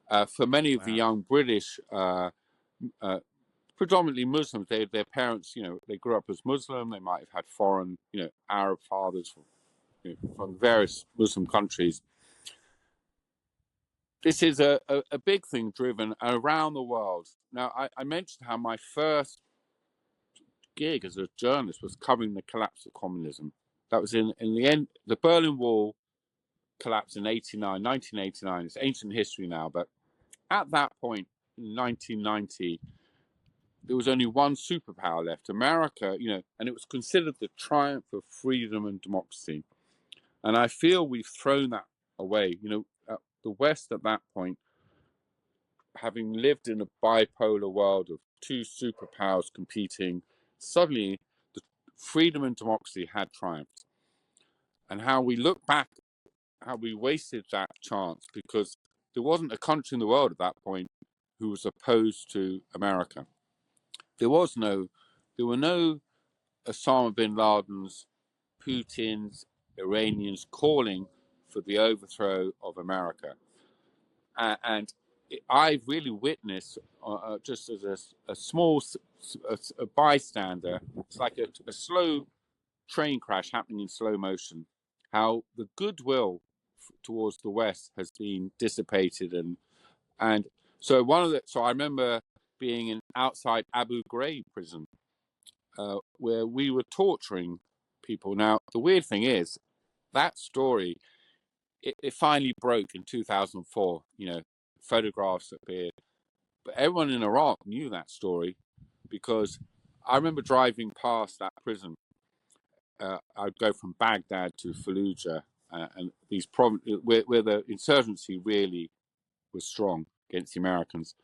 For many of the Wow. young British, predominantly Muslims, their parents, they grew up as Muslim. They might have had foreign, Arab fathers from various Muslim countries. This is a big thing driven around the world. Now, I mentioned how my first gig as a journalist was covering the collapse of communism. That was in the end. The Berlin Wall collapsed in 1989. It's ancient history now, but at that point in 1990, there was only one superpower left, America, and it was considered the triumph of freedom and democracy. And I feel we've thrown that away. The West at that point, having lived in a bipolar world of two superpowers competing, suddenly the freedom and democracy had triumphed. And how we look back, how we wasted that chance, because there wasn't a country in the world at that point who was opposed to America. There were no Osama bin Laden's, Putin's, Iranians calling for the overthrow of America. And I've really witnessed, just as a small a bystander, it's like a slow train crash happening in slow motion, how the goodwill towards the West has been dissipated. And so I remember being outside Abu Ghraib prison, where we were torturing people. Now, the weird thing is, that story, it finally broke in 2004. Photographs appeared, but everyone in Iraq knew that story, because I remember driving past that prison. I'd go from Baghdad to Fallujah, and these where the insurgency really was strong against the Americans.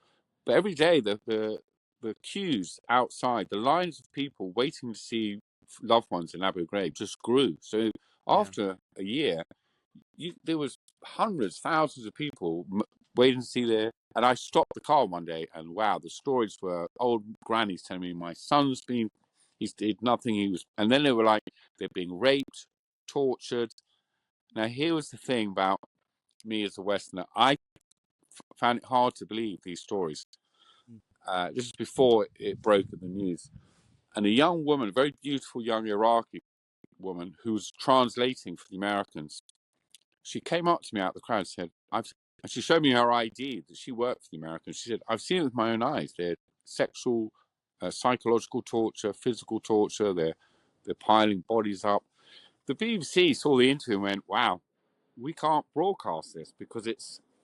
But every day, the queues outside, the lines of people waiting to see loved ones in Abu Ghraib just grew. So after a year, there was hundreds, thousands of people waiting to see their. And I stopped the car one day, and wow, the stories were old grannies telling me my son's he's did nothing. And then they were like, they're being raped, tortured. Now, here was the thing about me as a Westerner. I found it hard to believe these stories. This is before it broke in the news. And a young woman, a very beautiful young Iraqi woman who was translating for the Americans, she came up to me out of the crowd and said, and she showed me her ID that she worked for the Americans. She said, I've seen it with my own eyes. They're sexual, psychological torture, physical torture. They're piling bodies up. The BBC saw the interview and went, wow, we can't broadcast this because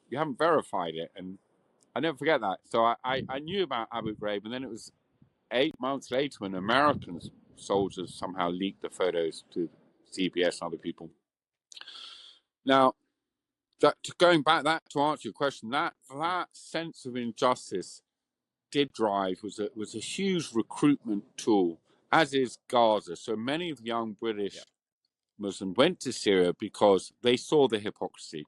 you haven't verified it. And I never forget that. So I knew about Abu Ghraib, and then it was 8 months later when American soldiers somehow leaked the photos to CBS and other people. Now, going back to answer your question, that sense of injustice was a huge recruitment tool, as is Gaza. So many of the young British Muslims went to Syria because they saw the hypocrisy.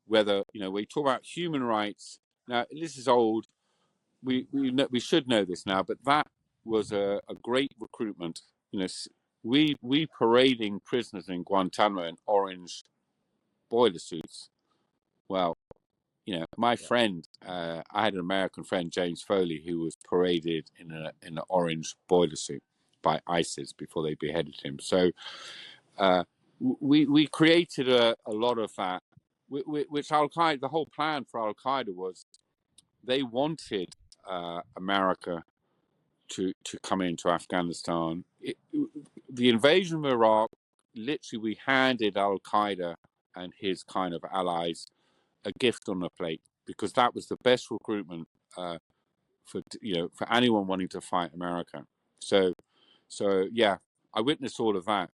Whether we talk about human rights. Now, this is old. We should know this now, but that was a great recruitment. We parading prisoners in Guantanamo in orange boiler suits. Well, my friend, I had an American friend, James Foley, who was paraded in an orange boiler suit by ISIS before they beheaded him. So we created a lot of that, which Al-Qaeda, the whole plan for Al-Qaeda was they wanted America to come into Afghanistan. The invasion of Iraq, literally, we handed Al-Qaeda and his kind of allies a gift on a plate, because that was the best recruitment for anyone wanting to fight America. So yeah, I witnessed all of that.